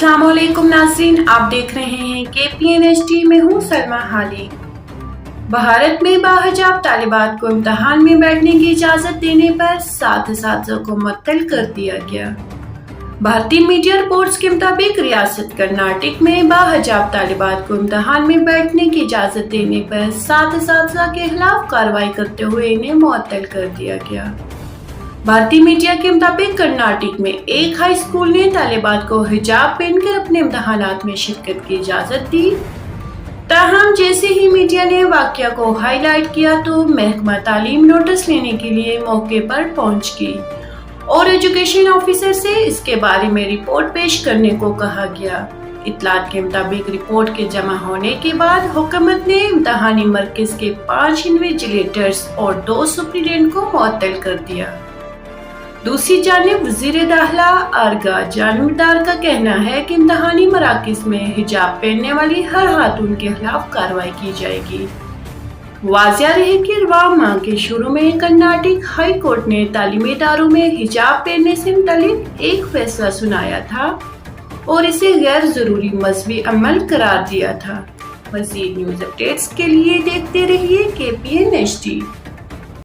अस्सलाम वालेकुम नाज़रीन, आप देख रहे हैं KPNHD में हूँ सलमा हाली। भारत में बाहिजाब तालिबात को इम्तिहान में बैठने की इजाज़त देने पर 7 असातिज़ा को मुअत्तल कर दिया गया। भारतीय मीडिया रिपोर्ट्स के मुताबिक रियासत कर्नाटक में बाहिजाब तालिबात को इम्तिहान में बैठने की इजाज़त देने पर 7 असातिज़ा के खिलाफ कार्रवाई करते हुए इन्हें मुअत्तल कर दिया गया। भारतीय मीडिया के मुताबिक कर्नाटक में एक हाई स्कूल ने तालिबात को हिजाब पहनकर अपने इम्तिहानात में शिरकत की इजाज़त दी। ताहम जैसे ही मीडिया ने वाक़या को हाईलाइट किया तो महकमा तालीम नोटिस लेने के लिए मौके पर पहुंच गई और एजुकेशन ऑफिसर से इसके बारे में रिपोर्ट पेश करने को कहा गया। इत्तलात के मुताबिक रिपोर्ट के जमा होने के बाद हुकूमत ने इम्तिहानी मरकज़ के 5 इन्विजिलेटर्स और 2 सुप्रीडेंट को मुअत्तल कर दिया। दूसरी जानिब वज़ीर दाखिला आरगा जानवीदार का कहना है कि इम्तिहानी मराकज़ में हिजाब पहनने वाली हर खातून के खिलाफ कार्रवाई की जाएगी। वाज़िया रहे कि रवां माह के शुरू में कर्नाटक हाई कोर्ट ने तालीमी इदारों में हिजाब पहनने से मुतालिक एक फैसला सुनाया था और इसे गैर ज़रूरी मज़हबी अमल करार दिया था। मज़ीद न्यूज़ अपडेट्स के लिए देखते रहिए KPNHD।